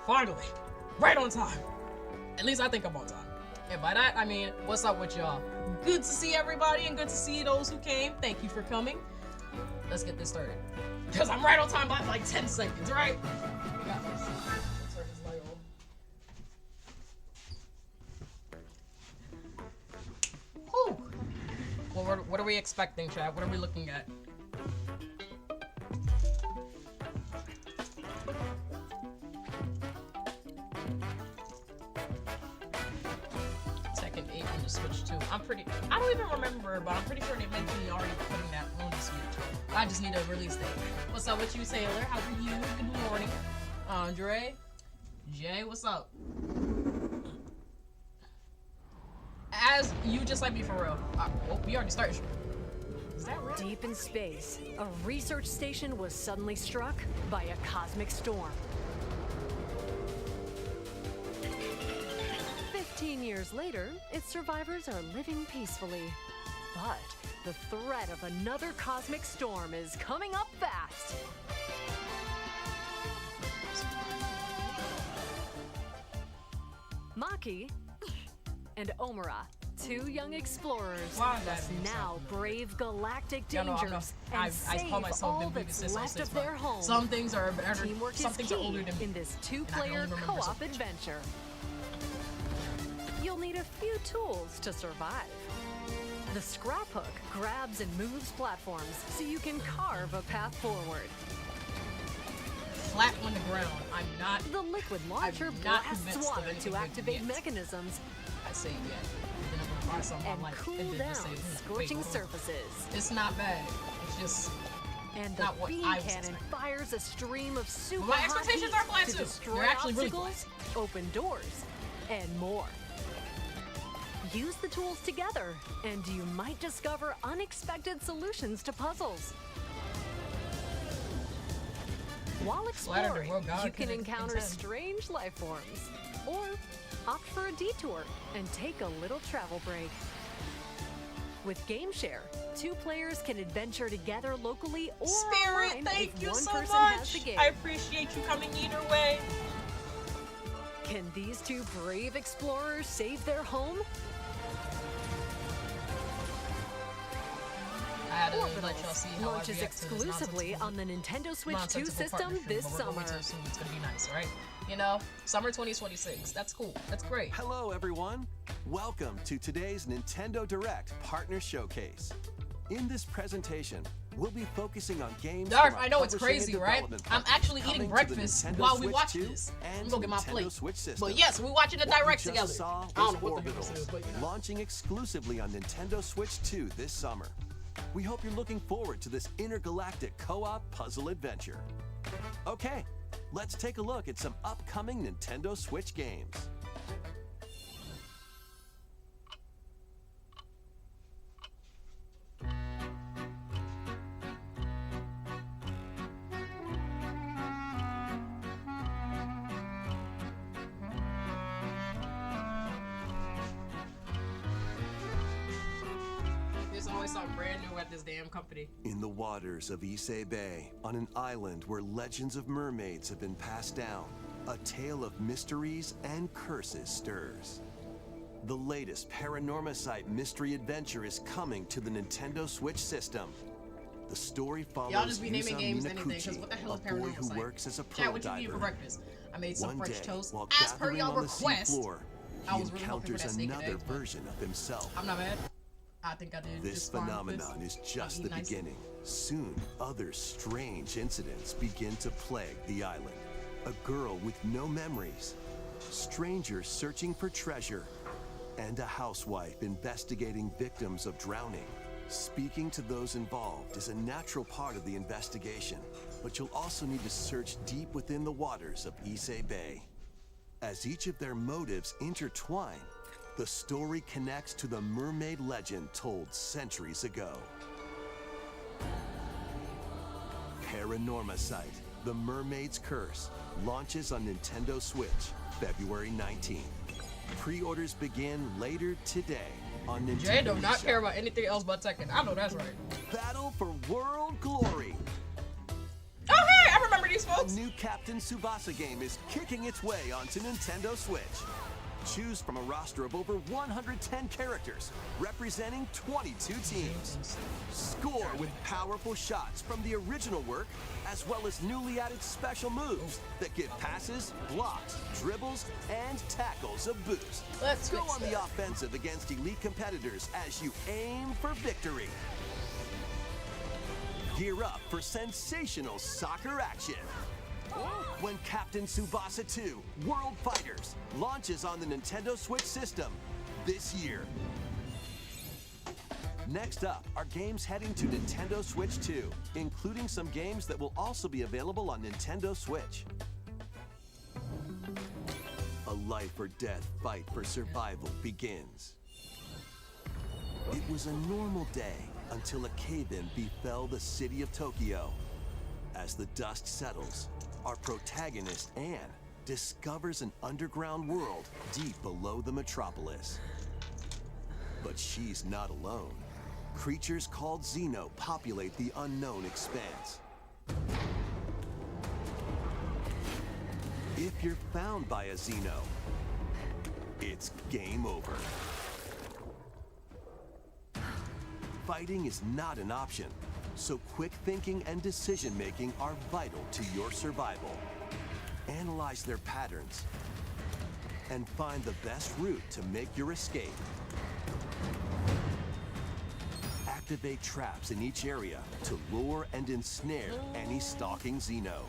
Finally, right on time. At least I think I'm on time. And by that, I mean, what's up with y'all? Good to see everybody and good to see those who came. Thank you for coming. Let's get this started. Because I'm right on time by like 10 seconds, right? We got this. Let's turn this light on. Whew. Well, what are we expecting, Chad? What are we looking at? Tekken 8 on the Switch too. I don't even remember, but I'm pretty sure they mentioned already putting that on the Switch. I just need a release date. What's up with you, Sailor? How are you? Good morning. Andre? Jay, what's up? As you just like me for real. Oh, we already started. Is that real? Deep in space, a research station was suddenly struck by a cosmic storm. 15 years later, its survivors are living peacefully. But the threat of another cosmic storm is coming up fast. Maki and Omura, two young explorers, must now brave galactic dangers and save all that's left of their home. Some things are better. Teamwork Some is things are key older than me. in this two-player co-op adventure. You'll need a few tools to survive. The scrap hook grabs and moves platforms so you can carve a path forward. Flat on the ground. I'm not. The liquid launcher blasts water to activate mechanisms I say yet. Then I'm gonna buy something and like cool and then just down say, scorching surfaces. It's not bad. It's just And the not what beam I was cannon expecting. fires a stream of super My hot expectations heat are flat to too. destroy They're actually really obstacles, open doors, and more. Use the tools together, and you might discover unexpected solutions to puzzles. While exploring, you can encounter strange life forms, or opt for a detour and take a little travel break. With GameShare, two players can adventure together locally or Spirit, online thank if you one so person has much. the game. I appreciate you coming either way. Can these two brave explorers save their home? I had to let y'all see how I Launches react to this exclusively on the Nintendo Switch 2 nonsensical system partnership, this but we're going summer. to assume it's gonna be nice, right? You know, summer 2026. That's cool. That's great. Hello, everyone. Welcome to today's Nintendo Direct Partner Showcase. In this presentation, we'll be focusing on games. Dark, from our I know it's publishing crazy, and right? development I'm partners actually coming eating to the breakfast Nintendo while we Switch watch 2 this. and I'm gonna get my Nintendo plate. Switch systems. But yes, we're watching the What you direct just together. saw I don't was know what the hell Orbitals, this is, but you know. launching exclusively on Nintendo Switch 2 this summer. We hope you're looking forward to this intergalactic co-op puzzle adventure. Okay, let's take a look at some upcoming Nintendo Switch games. There's always something brand new at this damn company. In the waters of Issei Bay, on an island where legends of mermaids have been passed down, a tale of mysteries and curses stirs. The latest Paranormacite mystery adventure is coming to the Nintendo Switch system. The story follows Y'all just be naming Yusa games anything, because Minakuchi, what the hell is a boy who Paranormacite? works as a Chad, pearl what you eat for diver. breakfast? I made some One French day, toast. while As per gathering y'all on the sea request, floor, I he was really hoping for encounters that steak and another eggs, but version of himself. I'm not mad. I think I did This just fine with phenomenon this. is just Eat the nice. beginning. Soon, other strange incidents begin to plague the island. A girl with no memories, strangers searching for treasure, and a housewife investigating victims of drowning. Speaking to those involved is a natural part of the investigation, but you'll also need to search deep within the waters of Issei Bay. As each of their motives intertwine, the story connects to the mermaid legend told centuries ago. Paranormacite, The Mermaid's Curse, launches on Nintendo Switch, February 19th. Pre-orders begin later today on Nintendo. Jay do not eShop. care about anything else but Tekken. I know that's right. Battle for World Glory. Oh hey, I remember these folks? A new Captain Tsubasa game is kicking its way onto Nintendo Switch. Choose from a roster of over 110 characters, representing 22 teams. Score with powerful shots from the original work, as well as newly added special moves that give passes, blocks, dribbles, and tackles a boost. Let's go on the offensive against elite competitors as you aim for victory. Gear up for sensational soccer action when Captain Tsubasa 2 World Fighters launches on the Nintendo Switch system this year. Next up are games heading to Nintendo Switch 2, including some games that will also be available on Nintendo Switch. A life or death fight for survival begins. It was a normal day until a cave-in befell the city of Tokyo. As the dust settles, our protagonist, Anne, discovers an underground world deep below the metropolis. But she's not alone. Creatures called Xeno populate the unknown expanse. If you're found by a Xeno, it's game over. Fighting is not an option, so quick thinking and decision-making are vital to your survival. Analyze their patterns and find the best route to make your escape. Activate traps in each area to lure and ensnare any stalking Xeno.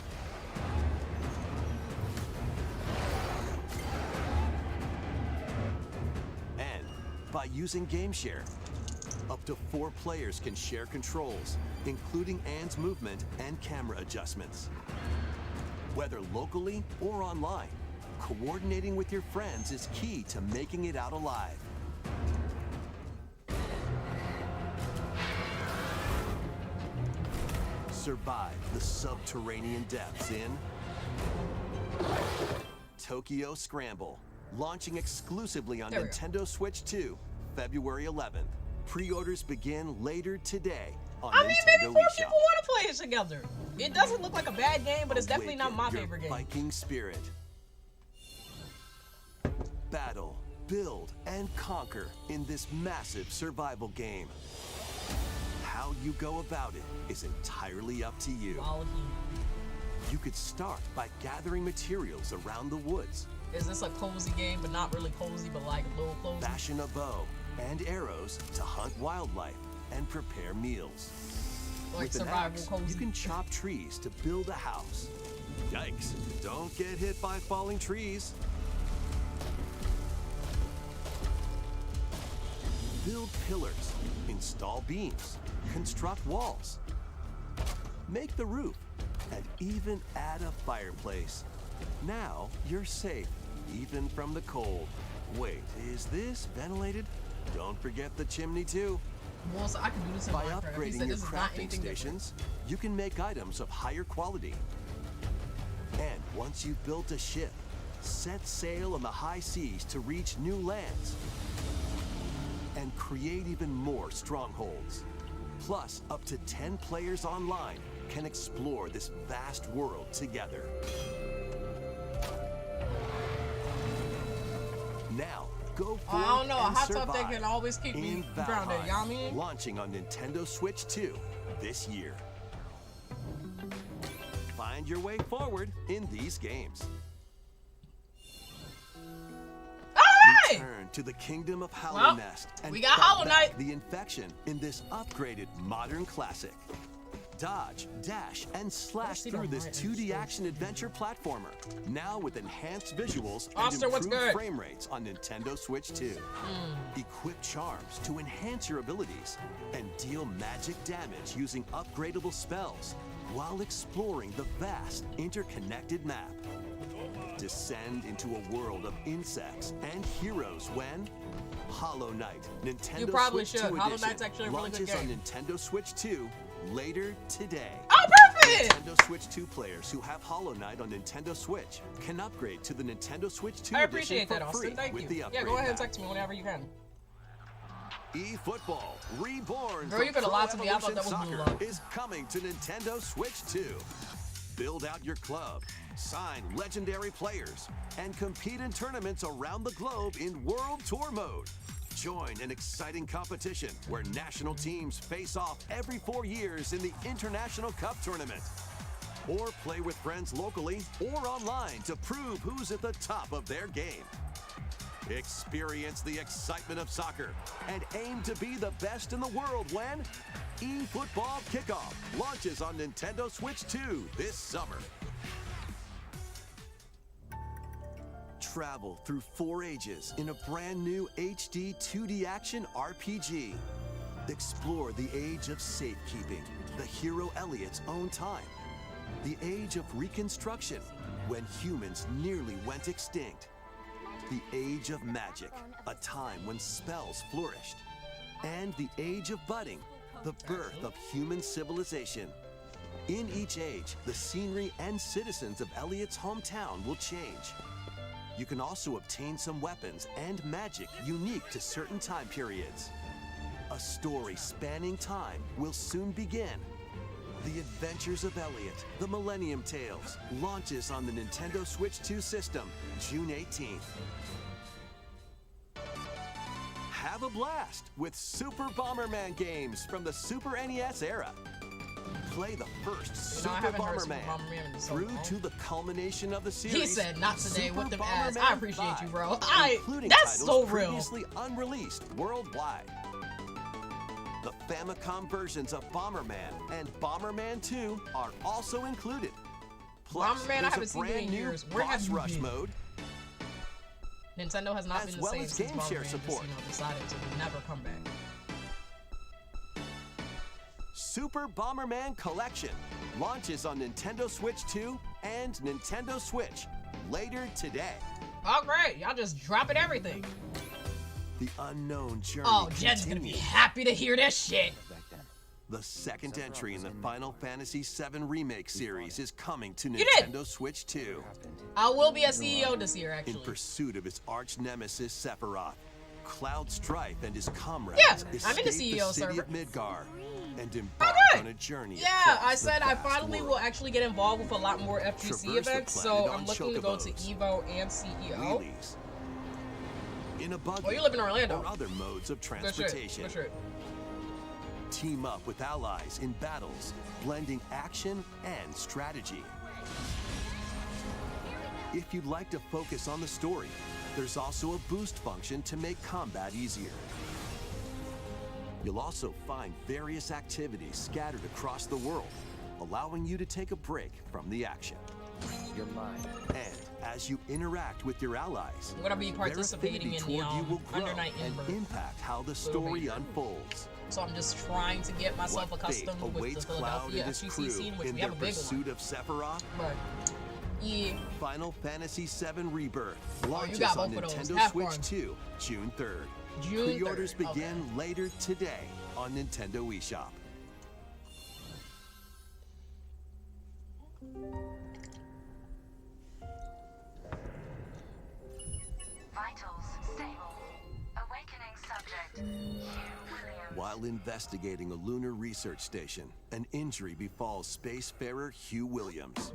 And by using GameShare, up to 4 players can share controls, including Anne's movement and camera adjustments. Whether locally or online, coordinating with your friends is key to making it out alive. Survive the subterranean depths in Tokyo Scramble, launching exclusively on Nintendo Switch 2, February 11th. Pre-orders begin later today on Nintendo maybe 4 eShop. people want to play it together. It doesn't look like a bad game, but it's definitely not my favorite game. Viking spirit. Battle, build, and conquer in this massive survival game. How you go about it is entirely up to you. You could start by gathering materials around the woods. Is this a cozy game, but not really cozy, but like a little cozy? Fashion a bow and arrows to hunt wildlife and prepare meals. Like With an axe, you can chop trees to build a house. Yikes, don't get hit by falling trees. Build pillars, install beams, construct walls, make the roof, and even add a fireplace. Now you're safe, even from the cold. Wait, is this ventilated? Don't forget the chimney too. Well, so I can do this in By Minecraft. upgrading your crafting stations, you can make items of higher quality. And once you've built a ship, set sail on the high seas to reach new lands and create even more strongholds. Plus, up to 10 players online can explore this vast world together. Now, go for I don't know. A and hot survive tub that can always keep me grounded. You know what I mean? Launching on Nintendo Switch 2 this year. Find your way forward in these games. Return to the kingdom of Hollow Nest and we got Hollow Knight. The infection in this upgraded modern classic. Dodge, dash, and slash through this 2D action adventure platformer. Now with enhanced visuals and improved frame rates on Nintendo Switch 2. Equip charms to enhance your abilities and deal magic damage using upgradable spells while exploring the vast interconnected map. Descend into a world of insects and heroes when Hollow Knight, Nintendo Switch 2 Hollow Knight's actually a really good launches game. on Nintendo Switch 2 later today. Oh, perfect! Nintendo Switch 2 players who have Hollow Knight on Nintendo Switch can upgrade to the Nintendo Switch 2 I edition appreciate for that, free Austin. Thank with you. the upgrade Yeah, go ahead and pack. text me whenever you can. eFootball Reborn Girl, from you could have Pro lied to me. I thought Evolution that was Blue Soccer Lock. is coming to Nintendo Switch 2. Build out your club, sign legendary players, and compete in tournaments around the globe in World Tour mode. Join an exciting competition where national teams face off every 4 years in the International Cup Tournament. Or play with friends locally or online to prove who's at the top of their game. Experience the excitement of soccer and aim to be the best in the world when eFootball Kickoff launches on Nintendo Switch 2 this summer. Travel through 4 ages in a brand new HD 2D action RPG. Explore the age of safekeeping, the hero Elliot's own time. The age of reconstruction, when humans nearly went extinct. The age of magic, a time when spells flourished. And the age of budding, the birth of human civilization. In each age, the scenery and citizens of Elliot's hometown will change. You can also obtain some weapons and magic unique to certain time periods. A story spanning time will soon begin. The Adventures of Elliot, The Millennium Tales, launches on the Nintendo Switch 2 system, June 18th. Have a blast with Super Bomberman games from the Super NES era. Play the first Super Bomberman through to the culmination of the series. He said, "Not today Super with them Bomberman ass." I appreciate you, bro. including That's titles so real. previously unreleased worldwide. The Famicom versions of Bomberman and Bomberman 2 are also included. Plus, Bomberman, I there's haven't a seen it in brand new years. Where have boss you rush been? mode, Nintendo has not as been the well same as since game share Bomberman support. just, decided to never come back. Super Bomberman Collection launches on Nintendo Switch 2 and Nintendo Switch later today. Oh, great. Y'all just dropping everything. The unknown journey Oh, Jed's gonna be continues. happy to hear this shit. The second entry in the Final Fantasy VII Remake series is coming to did? Nintendo Switch 2. I will be a CEO this year, In actually. pursuit of his arch nemesis Sephiroth, Cloud Strife and his comrades Yeah, escape I'm in the CEO the city server. of Midgar and embark good. on a journey Yeah, across I the said I vast finally world. will actually get involved with a lot more FGC Traverse the events, so planet I'm on looking to go to chocobos, EVO and CEO. Wheelies, in a buggy, Oh, you live in Orlando. or other modes of Good shit, transportation. good shit. Team up with allies in battles, blending action and strategy. If you'd like to focus on the story, there's also a boost function to make combat easier. You'll also find various activities scattered across the world, allowing you to take a break from the action. You're mine. And as you interact with your allies, I'm gonna be their participating affinity in the toward you will grow Under Night and Ember. impact how the story major. unfolds. So I'm just trying to get myself What fate accustomed with the awaits Cloud Philadelphia and his FGC crew scene, which in we their have a big pursuit one. of Sephiroth? But yeah, Final Fantasy VII Rebirth you launches got on both of those. Nintendo Have Switch fun. 2, June 3rd. June Pre-orders 3rd, begin later today on Nintendo eShop. Vitals stable. Awakening subject, Hugh Williams. While investigating a lunar research station, an injury befalls spacefarer Hugh Williams.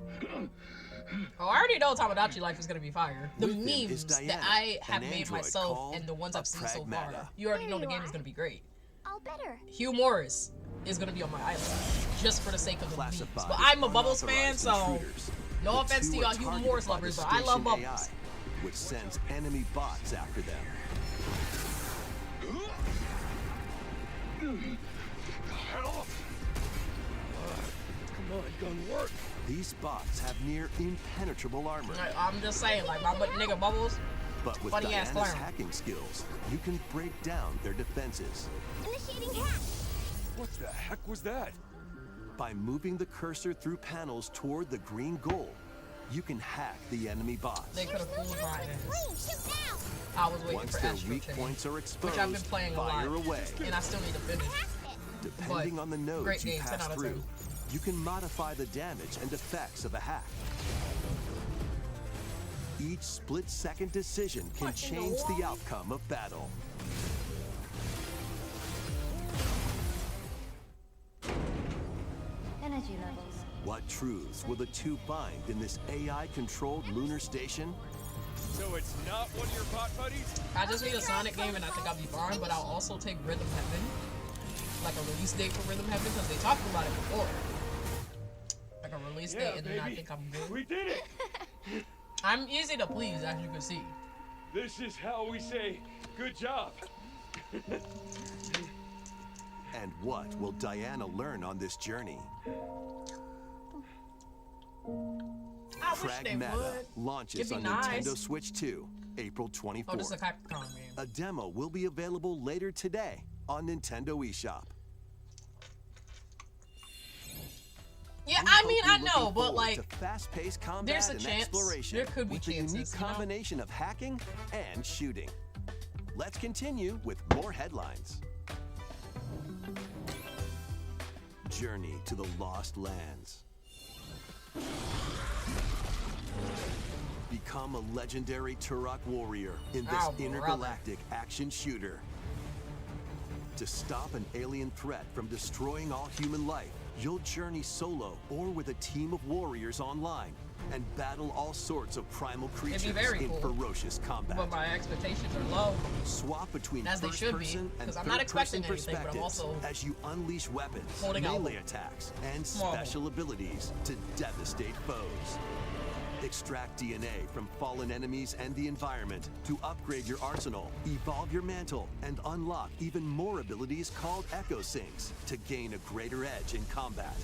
Oh, I already know Tamagotchi life is gonna be fire. The With him is memes Diana, that I have an made android myself called and the ones a I've seen so pragmata. far, you already There know the you game are. is gonna be great. All better. Hugh Morris is gonna be on my island just for the sake of the memes. Classified But I'm a as Bubbles fan, unauthorized so intruders. no The offense to two y'all are Hugh targeted Morris by lovers, the but I love station Bubbles. AI, which sends enemy bots after them. Come on, gun work. These bots have near impenetrable armor, I'm just saying, like my nigga Bubbles. but with funny ass Diana's clown. hacking skills, you can break down their defenses. Initiating hack. What the heck was that? By moving the cursor through panels toward the green goal, you can hack the enemy bots. They could have fooled my ass. Shoot now. I was waiting Once for their Astro weak Chain, points are exposed, which I've been playing a lot, fire away. and I still need to finish. Depending but on the nodes great you game, 10 pass out of through, 10. you can modify the damage and effects of a hack. Each split-second decision can What in the change the world? outcome of battle. Energy levels. What truths will the two find in this AI-controlled lunar station? So it's not one of your bot buddies? I just need a Sonic game and I think I'll be fine, but I'll also take Rhythm Heaven. Like a release date for Rhythm Heaven, because they talked about it before. Like a release date, and then I think I'm good. We did it! I'm easy to please, as you can see. This is how we say good job. And what will Diana learn on this journey? I wish they Pragmata would. launches It'd on be nice. Nintendo Switch 2, April 24th. Oh, this is a Capcom game. A demo will be available later today on Nintendo eShop. Yeah, We I hope mean, you're I know, looking but forward like, to fast-paced combat there's a and chance. exploration There could be with a chances, unique you know? combination of hacking and shooting. Let's continue with more headlines. Journey to the Lost Lands. Become a legendary Turok warrior in this Oh, brother. intergalactic action shooter. To stop an alien threat from destroying all human life, you'll journey solo or with a team of warriors online and battle all sorts of primal creatures very in cool. ferocious combat. but my expectations are low. Swap between As they should be, first-person and 'cause I'm not expecting third-person anything, but I'm perspectives also as you unleash weapons, holding out melee hope. attacks, and Small special abilities to devastate foes. Extract DNA from fallen enemies and the environment to upgrade your arsenal, evolve your mantle, and unlock even more abilities called Echo Syncs to gain a greater edge in combat.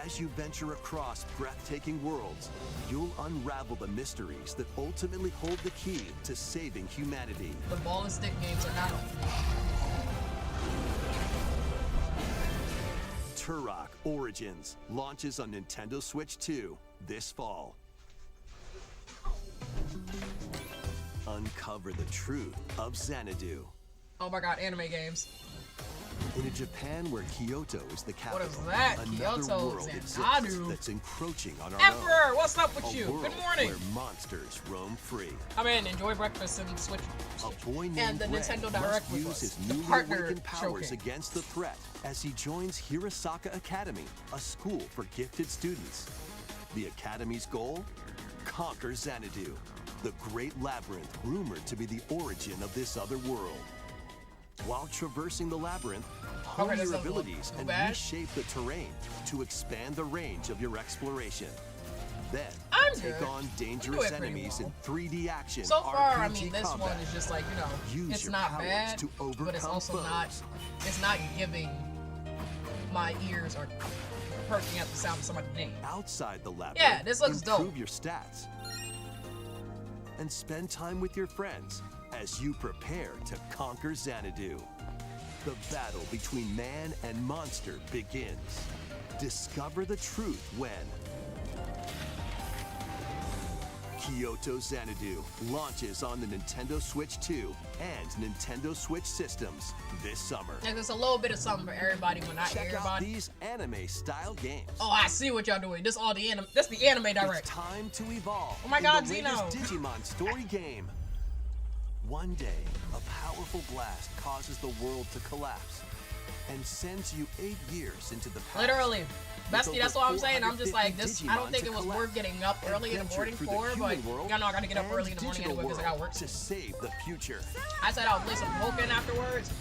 As you venture across breathtaking worlds, you'll unravel the mysteries that ultimately hold the key to saving humanity. The ball and stick games are not. Turok Origins launches on Nintendo Switch 2 this fall. Uncover the truth of Xanadu. Oh my god, anime games. In a Japan where Kyoto is the capital, is that? another Kyoto, world exists Xanadu. that's encroaching on our Emperor, own. what's up with A you? world Good morning. where monsters roam free. Come in, enjoy breakfast and Switch. A boy named And the Ren Nintendo must Direct with use us. his The newly partner awakened powers showcase. against the threat as he joins Hirosaka Academy, a school for gifted students. The Academy's goal? Conquer Xanadu, the great labyrinth rumored to be the origin of this other world. While traversing the labyrinth, hone Okay, that your doesn't look abilities too and bad. reshape the terrain to expand the range of your exploration. Then, I'm take good. on You do dangerous it pretty enemies well. in 3D action So far, I RPG mean, this combat. one is just like, you know, Use it's your not powers bad, to but it's overcome also foes. it's not giving my ears are perking at the sound of somebody's name. Outside the labyrinth, Yeah, this looks improve dope. your stats. And spend time with your friends as you prepare to conquer Xanadu. The battle between man and monster begins. Discover the truth when Kyoto Xanadu launches on the Nintendo Switch 2 and Nintendo Switch systems this summer. And there's a little bit of something for everybody, but not Check out everybody. these anime-style games. Oh, I see what y'all doing. This all the anime. That's the anime It's direct. time to evolve. Oh my in God, the Zeno. latest Digimon story game. One day, a powerful blast causes the world to collapse and sends you 8 years into the past. Literally. Bestie, With that's over all I'm saying. I'm just like, 450 this. I don't Digimon think to it was collect. worth getting up early in the Adventure morning through the for, but human world y'all know I gotta get up and early in the morning digital anyway because I got world work. to save the future. I said I would play some Pokken afterwards.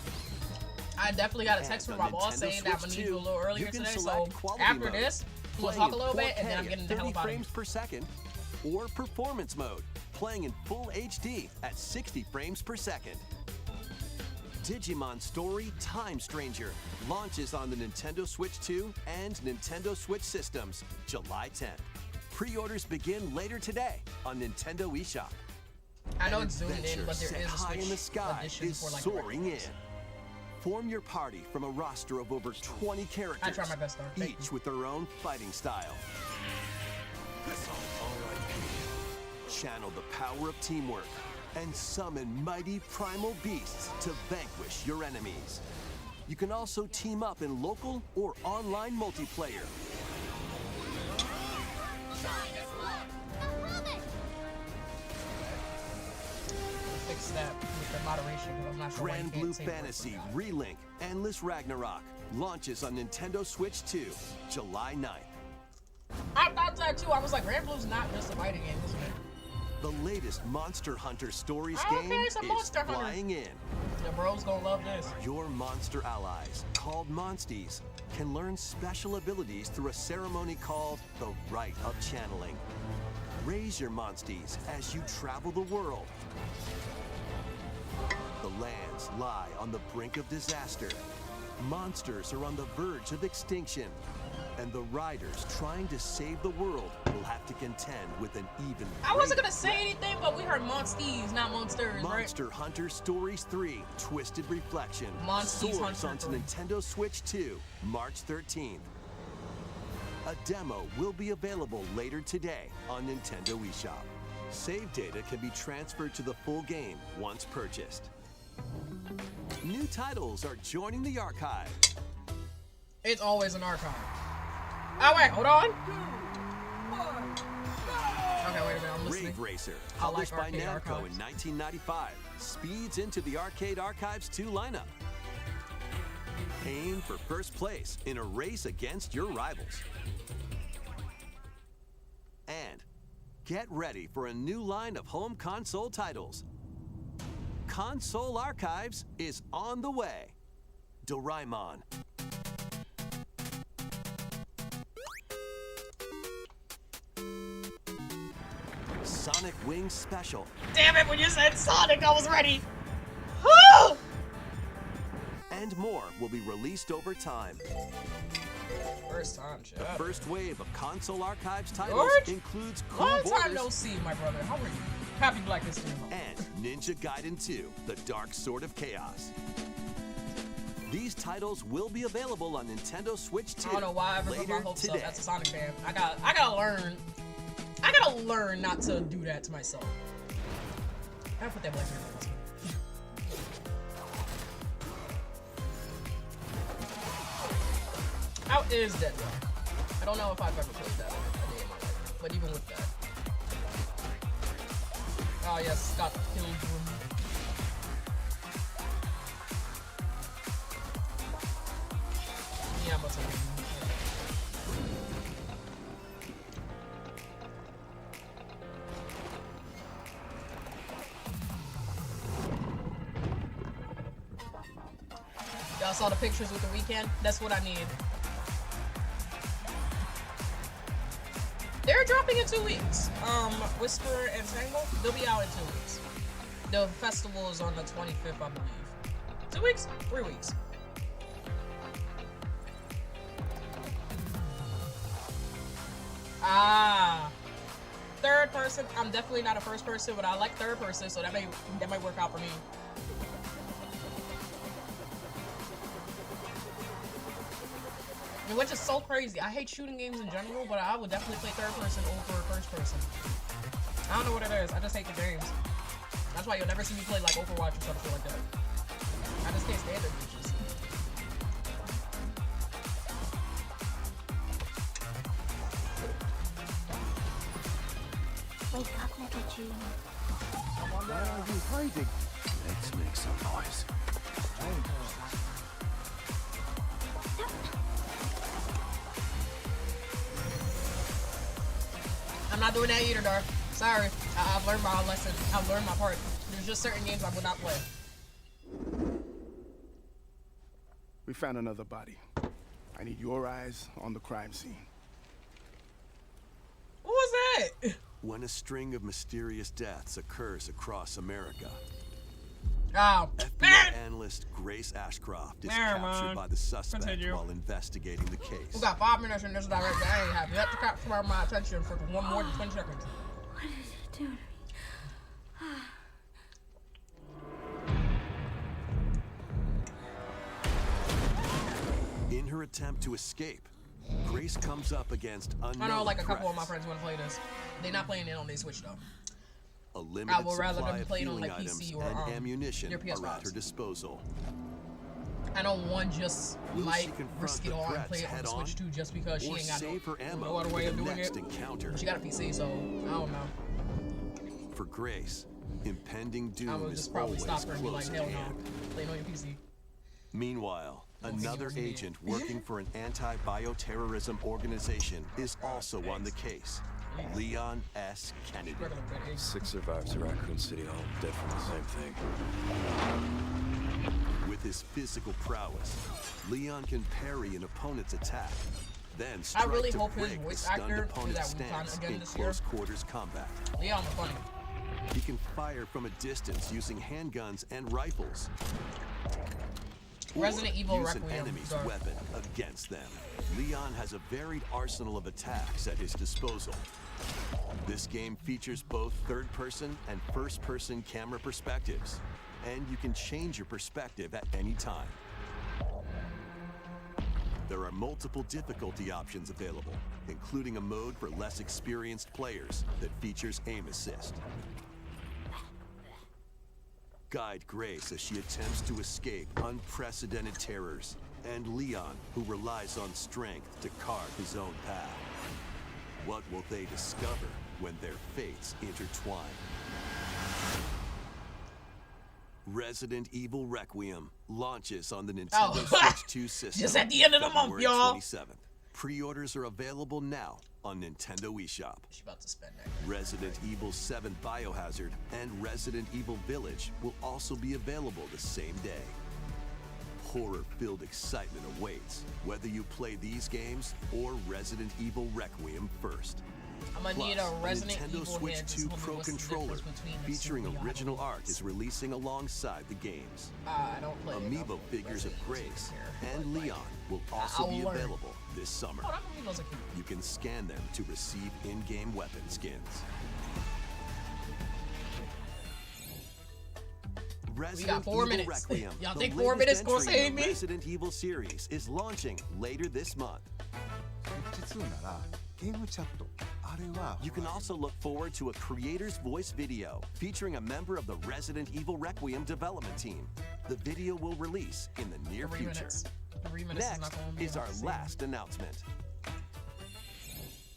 I definitely got a text And from my on boss Nintendo saying that I'm gonna Switch need you a 2, little earlier you can today. So select quality after mode, this, we'll playing talk a in little bit, and 4K then I'm at getting the hell 30 out of frames here. per second, or performance mode, playing in full HD at 60 frames per second. Digimon Story Time Stranger launches on the Nintendo Switch 2 and Nintendo Switch systems July 10th. Pre-orders begin later today on Nintendo eShop. I know An it's zoomed in, adventure but there set is a high Switch in the sky edition is for like soaring in. $100. Form your party from a roster of over 20 characters, I try my best, though. Thank each you. with their own fighting style. Channel the power of teamwork and summon mighty primal beasts to vanquish your enemies. You can also team up in local or online multiplayer. that with the moderation because I'm not sure why you Grand can't Blue save Fantasy it. Relink Endless Ragnarok launches on Nintendo Switch 2, July 9th. I thought that too. I was like, Grand Blue's not just a fighting game, isn't it? The latest Monster Hunter Stories Okay, game it's a is Monster Hunter. flying in. The bros gonna love this. Your monster allies, called Monsties, can learn special abilities through a ceremony called the Rite of Channeling. Raise your Monsties as you travel the world. The lands lie on the brink of disaster. Monsters are on the verge of extinction. And the riders trying to save the world will have to contend with an even I wasn't greater gonna say anything, but we heard Monsties, not monsters, right? Monster Hunter Stories 3 Twisted Reflection Monsties soars Hunter onto 3. Nintendo Switch 2, March 13th. A demo will be available later today on Nintendo eShop. Save data can be transferred to the full game once purchased. New titles are joining the archive. It's always an archive. Oh wait, hold on. Okay, wait a minute, I'm listening. Rave Racer, I like published by arcade Namco archives. in 1995, speeds into the Arcade Archives 2 lineup. Aim for first place in a race against your rivals. And get ready for a new line of home console titles. Console Archives is on the way. Doraemon. Sonic Wings Special. Damn it, when you said Sonic, I was ready. Woo! And more will be released over time. First time, shit. The first wave of Console Archives titles George? includes Cool Long time Borders no see, my brother. How are you? Happy Black History Month. and Ninja Gaiden 2, The Dark Sword of Chaos. These titles will be available on Nintendo Switch 2 I don't know why I ever put later my hopes up today. as a Sonic fan. I gotta learn. I gotta learn not to do that to myself. I gotta put that black hair on. How is that though? I don't know if I've ever played that a day in my life, but even with that. Oh yes, Scott Pilgrim. Yeah, but y'all saw the pictures with the weekend? That's what I need. They're dropping in 2 weeks. Whisper and Tangle, they'll be out in 2 weeks. The festival is on the 25th, I believe. 2 weeks? 3 weeks. Ah. Third person. I'm definitely not a first person, but I like third person, so that might work out for me. Which is so crazy. I hate shooting games in general, but I would definitely play third person over first person. I don't know what it is. I just hate the games. That's why you'll never see me play like Overwatch or something like that. I just can't stand it, bitches. Wake up, little June. Why are you hiding? Let's make some noise. I'm not doing that either, Dark. Sorry. I've learned my lesson. I've learned my part. There's just certain games I would not play. We found another body. I need your eyes on the crime scene. What was that? When a string of mysterious deaths occurs across America, Oh, FBI man. analyst Grace Ashcroft is Never captured mind. by the suspect Continue. while investigating the case. We got 5 minutes in this direction. I ain't happy. You have to capture my attention for one more than 20 seconds. What is it doing to me? In her attempt to escape, Grace comes up against unknown I know like a couple of my threats. friends want to play this. They're not playing it on their Switch though. A limited would rather supply them of play it on, healing like, items PC or, and ammunition your are PS5s. at her disposal. I know one just Will might she confront risk it the all and threats play it on the head-on, Switch too just because she or ain't got save her no ammo other for way the of doing next it. encounter? She got a PC, so I don't know. For Grace, Impending I doom would is just probably always stop her and be like, close at hell no. hand. Playing on your PC. Meanwhile, another wasn't me. agent working for an anti-bioterrorism organization is also on the case. Leon S. Kennedy. Regular good eggs. 6 survivors of Raccoon City, all dead from the same thing. With his physical prowess, Leon can parry an opponent's attack, then I strike really to hope his break the voice stunned actor do opponent's that Wutan stance again in this year. close quarters combat. Leon was funny. He can fire from a distance using handguns and rifles. Or Resident Evil use an Requiem. enemy's Dark. weapon against them. Leon has a varied arsenal of attacks at his disposal. This game features both third-person and first-person camera perspectives, and you can change your perspective at any time. There are multiple difficulty options available, including a mode for less experienced players that features aim assist. Guide Grace as she attempts to escape unprecedented terrors, and Leon, who relies on strength to carve his own path. What will they discover when their fates intertwine? Resident Evil Requiem launches on the Nintendo Switch 2 system. Just at the end of the month, February y'all. 27th. Pre-orders are available now on Nintendo eShop. She's about to spend that. Resident Evil 7 Biohazard and Resident Evil Village will also be available the same day. Horror-filled excitement awaits, whether you play these games or Resident Evil Requiem first. I'm gonna Plus, need a Resident Nintendo Evil Switch head to 2 tell me Pro what's the controller difference between the featuring two original Diablo art games. is releasing alongside the games. I don't play Amiibo enough figures of Resident Evil Grace here, and but, like, Leon will also I'll be learn. available this summer. Oh, that Amiibos are cute. You can scan them to receive in-game weapon skins. Resident 4 Evil minutes. Requiem, Y'all the think 4 minutes latest gonna entry save in the me? Resident Evil series is launching later this month. You can also look forward to a creator's voice video featuring a member of the Resident Evil Requiem development team. The video will release in the near 3 future. minutes. 3 minutes is not Next gonna be is our enough to save last announcement.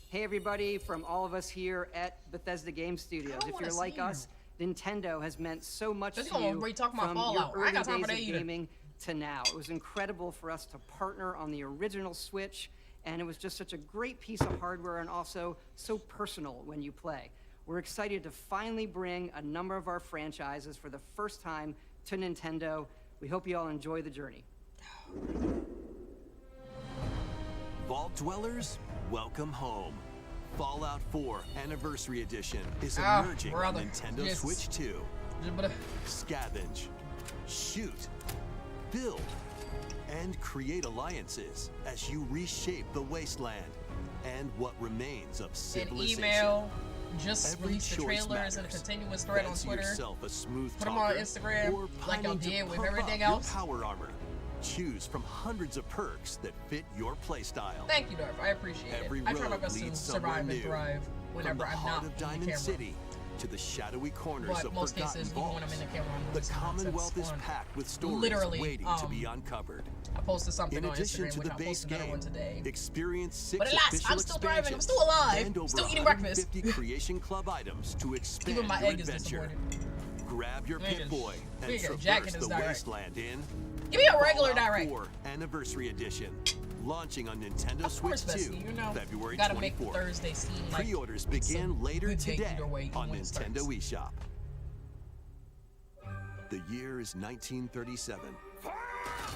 Hey everybody, from all of us here at Bethesda Game Studios. don't If wanna you're like see us, Nintendo has meant so much This to gonna you be talking about from Fallout. your I early got time days for of that either. gaming to now. It was incredible for us to partner on the original Switch, and it was just such a great piece of hardware and also so personal when you play. We're excited to finally bring a number of our franchises for the first time to Nintendo. We hope you all enjoy the journey. Vault Dwellers, welcome home. Fallout 4 Anniversary Edition is Ah, emerging brother. on Nintendo Yes. Switch 2. But, Scavenge, shoot, build, and create alliances as you reshape the wasteland and what remains of an civilization. email. Just Every release the choice trailers and a matters. continuous thread on Fancy Twitter. yourself a smooth Put 'em on talker, Instagram, or like y'all pining to did with pump everything up else. Your power armor. Choose from hundreds of perks that fit your playstyle. Thank you, Darth. I appreciate Every it. I try my road best to leads somewhere survive and new. thrive From whenever the I'm heart not of in the Diamond camera. City to the shadowy corners But of most forgotten cases, even when I'm vaults. in the camera, I'm The doing some Commonwealth is nonsense. packed with stories Literally, waiting to be uncovered. I posted something In on addition Instagram, to which the I base posted another game, one today. experience 6 But alas, official I'm still thriving, I'm expansions still alive, and over still eating breakfast. 150 Creation Club items to expand Even my your egg is adventure. disappointed. Grab your Niggas, Pip-Boy and nigga, traverse Jack in the his direct. wasteland in Give me a regular Fallout direct. 4 Anniversary Edition, launching on Nintendo Of course, Switch 2, Bessie, you know, February gotta make the 24th. Thursday seem like Pre-orders it's a begin later good day today either way, on when it Nintendo starts. eShop. The year is 1937.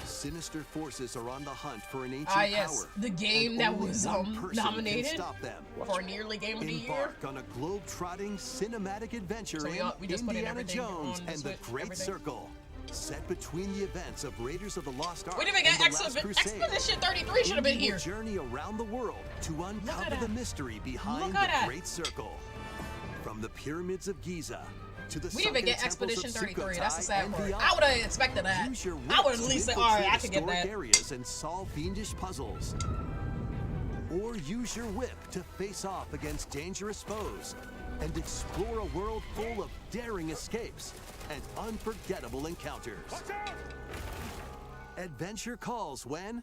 Sinister forces are on the hunt for an ancient Ah, yes, power. the game and that only was one person can nominated stop them. for nearly Game of the Year. Embark on a globe-trotting cinematic adventure So in we just put in Indiana everything Jones on the and the Switch, Great everything? Circle. Set between the events of Raiders of the Lost Ark We didn't even and get the Last Crusade. Expedition 33 should have been Indy will here. journey around the world to uncover that. the mystery behind Look the at that. Great Circle. From the pyramids of Giza to the We didn't even sunken get temples Expedition of 33. Sukhothai That's the sad and part. beyond. I would have expected that. Use your I would wits at to least say, all right, I infiltrate could get historic that. areas and solve fiendish puzzles. Or use your whip to face off against dangerous foes and explore a world full of daring escapes and unforgettable encounters. Adventure calls when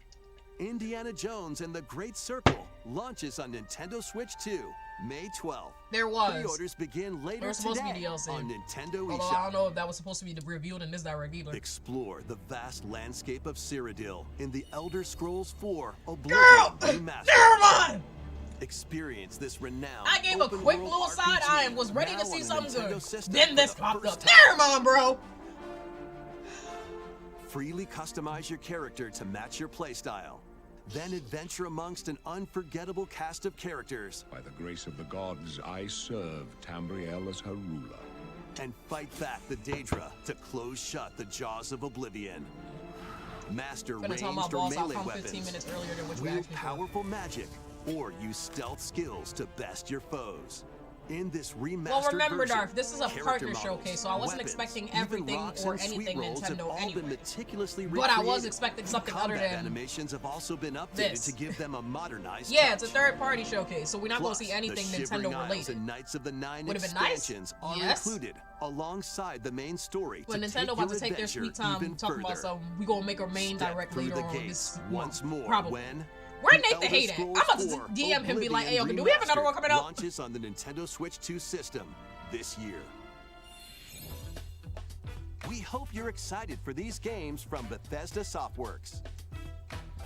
Indiana Jones and the Great Circle launches on Nintendo Switch 2, May 12th. There was. Pre-orders begin later There was supposed today to be DLC on Nintendo Although eShop. I don't know if that was supposed to be revealed in this direct either. Explore the vast landscape of Cyrodiil in the Elder Scrolls 4 Oblivion Girl! Remastered. Never mind! Experience this renowned I gave a open quick world little side RPG eye and was ready now to see on the something Nintendo good. system Then for this the popped first up. time. Never mind, bro! Freely customize your character to match your playstyle. Then adventure amongst an unforgettable cast of characters. By the grace of the gods, I serve Tambriel as her ruler. And fight back the Daedra to close shut the jaws of Oblivion. Master Gonna ranged tell my or boss I'll melee come weapons. 15 minutes earlier than what you Wield asked me for. powerful magic, or use stealth skills to best your foes. In this remastered Well, remember, version, Darth, this is a character partner models, showcase, so I wasn't weapons, expecting even everything rocks or and sweet anything rolls have Nintendo all been anyway. meticulously But I was recreated. expecting something other Combat than animations have also been updated this. to give them a modernized Yeah, touch. it's a third-party showcase, so we're not going Plus, to see anything the Shivering Nintendo Isles related. and Knights of the Nine Would've been nice? expansions are Yes. included alongside the main story When to Nintendo take about your to take their adventure sweet time even talking about further. something, we gonna make our main Step direct through later the on gates this once month, more probably. when Where the Nate the Elder hate at? Scrolls I'm about to 4 DM him and be like, hey, Oblivion do we have another one Remastered coming out? launches on the Nintendo Switch 2 system this year. We hope you're excited for these games from Bethesda Softworks.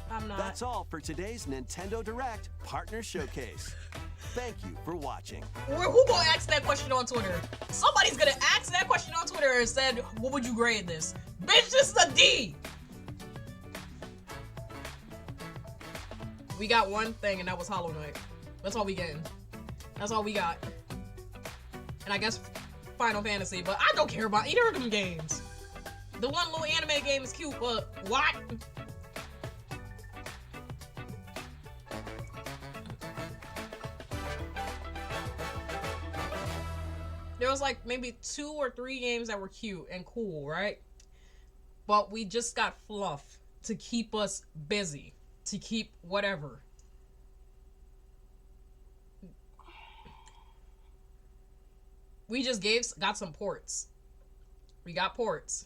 I'm not. That's all for today's Nintendo Direct Partner Showcase. Thank you for watching. Who gonna ask that question on Twitter? Somebody's gonna ask that question on Twitter and said, what would you grade this? Bitch, this is a D! We got one thing, and that was Hollow Knight. That's all we getting. That's all we got. And I guess Final Fantasy, but I don't care about either of them games. The one little anime game is cute, but what? There was like maybe 2 or 3 games that were cute and cool, right? But we just got fluff to keep us busy, to keep whatever. We just got some ports. We got ports.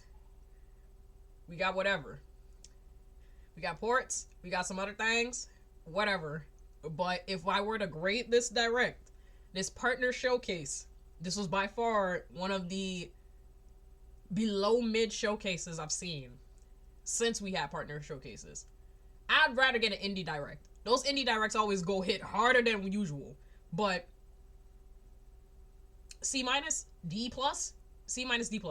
We got whatever. We got ports. We got some other things. Whatever. But if I were to grade this direct, this partner showcase, this was by far one of the below mid showcases I've seen since we had partner showcases. I'd rather get an indie direct. Those indie directs always go hit harder than usual. But C-, D+, C-, D+.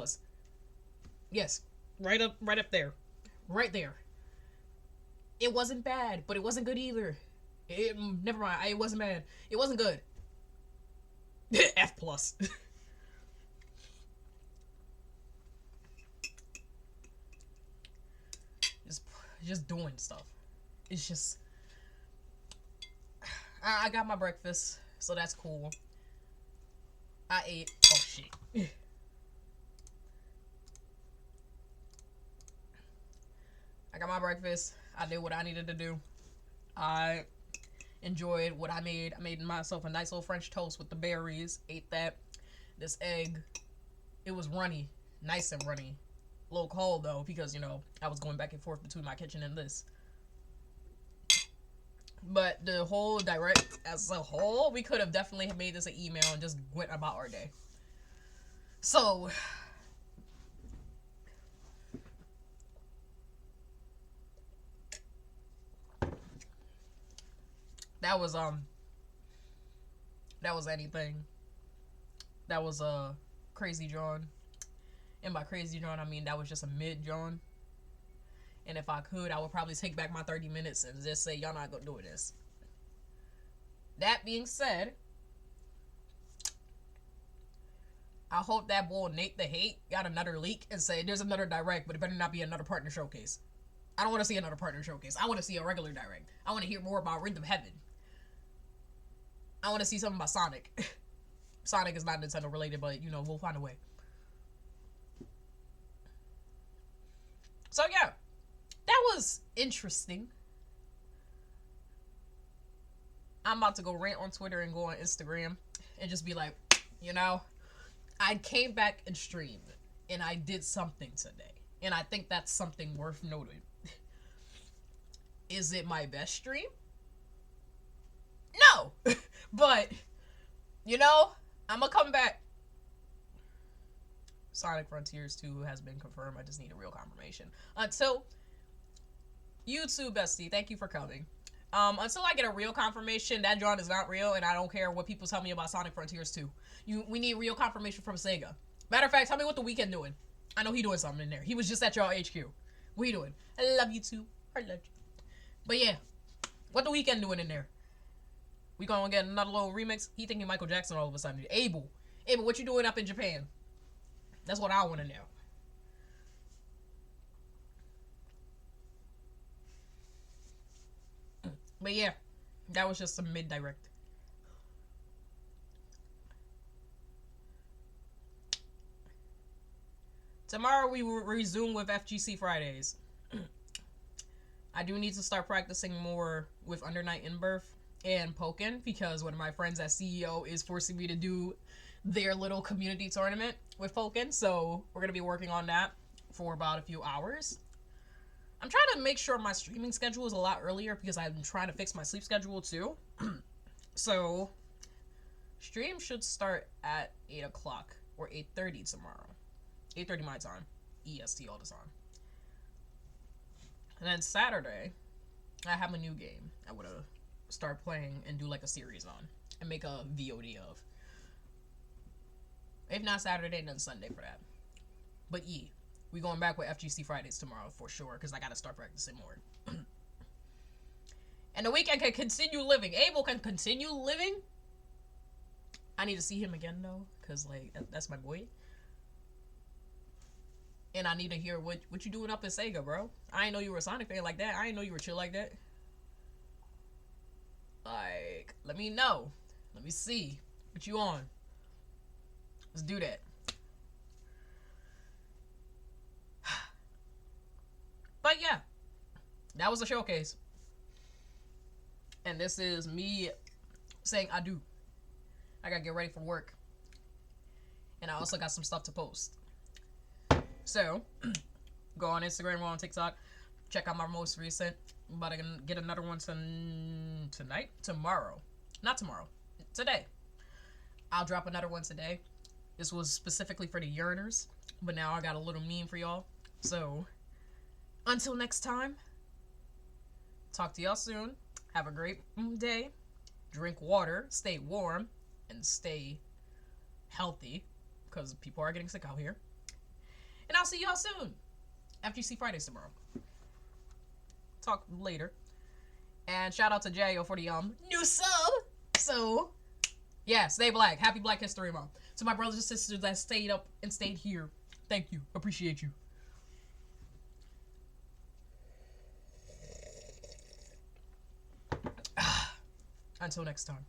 Yes, right up there. Right there. It wasn't bad, but it wasn't good either. Never mind, it wasn't bad. It wasn't good. F+. just doing stuff. It's just I got my breakfast, so that's cool. I ate. Oh shit. I got my breakfast. I did what I needed to do. I enjoyed what I made. I made myself a nice little French toast with the berries. Ate that. This egg. It was runny. Nice and runny. A little cold though, because, you know, I was going back and forth between my kitchen and this. But the whole direct as a whole, we could have definitely made this an email and just went about our day. So that was anything. That was Crazy John. And by Crazy John, I mean that was just a mid John. And if I could, I would probably take back my 30 minutes and just say, y'all not gonna do this. That being said, I hope that boy Nate the Hate got another leak and say, there's another direct, but it better not be another partner showcase. I don't want to see another partner showcase. I want to see a regular direct. I want to hear more about Ring of Heaven. I want to see something about Sonic. Sonic is not Nintendo related, but, you know, we'll find a way. So, yeah. That was interesting. I'm about to go rant on Twitter and go on Instagram and just be like, you know, I came back and streamed and I did something today. And I think that's something worth noting. Is it my best stream? No. But You know, I'm gonna come back. Sonic Frontiers 2 has been confirmed. I just need a real confirmation. Until YouTube bestie, thank you for coming. Until I get a real confirmation that John is not real, and I don't care what people tell me about Sonic Frontiers 2. We need real confirmation from Sega. Matter of fact, tell me what The Weeknd doing. I know he doing something in there. He was just at y'all HQ. What he doing? I love you too. I love you. But yeah, what The Weeknd doing in there? We gonna get another little remix? He thinking Michael Jackson all of a sudden. Abel, what you doing up in Japan? That's what I want to know. But yeah, that was just some mid-direct. Tomorrow we will resume with FGC Fridays. I do need to start practicing more with Under Night in Birth and Pokken, because one of my friends at CEO is forcing me to do their little community tournament with Pokken, so we're going to be working on that for about a few hours. I'm trying to make sure my streaming schedule is a lot earlier, because I'm trying to fix my sleep schedule too. So, stream should start at 8 o'clock or 8:30 tomorrow. 8:30 my time. EST all the time. And then Saturday, I have a new game I would start playing and do like a series on. And make a VOD of. If not Saturday, then Sunday for that. But yeah, we going back with FGC Fridays tomorrow for sure, because I gotta start practicing more. And The Weeknd can continue living. Abel can continue living. I need to see him again though, because like that's my boy. And I need to hear what you doing up in Sega, bro. I didn't know you were a Sonic fan like that. I didn't know you were chill like that. Like, let me know. Let me see what you on. Let's do that. But yeah, that was a showcase. And this is me saying adieu. I gotta get ready for work. And I also got some stuff to post. So, go on Instagram or on TikTok. Check out my most recent. I'm about to get another one tonight? Tomorrow. Not tomorrow. Today. I'll drop another one today. This was specifically for the yearners. But now I got a little meme for y'all. So, until next time. Talk to y'all soon. Have a great day. Drink water. Stay warm. And stay healthy. Because people are getting sick out here. And I'll see y'all soon. FGC Fridays tomorrow. Talk later. And shout out to Jayo for the new sub. So, yeah, stay black. Happy Black History Month. To my brothers and sisters that stayed up and stayed here. Thank you. Appreciate you. Until next time.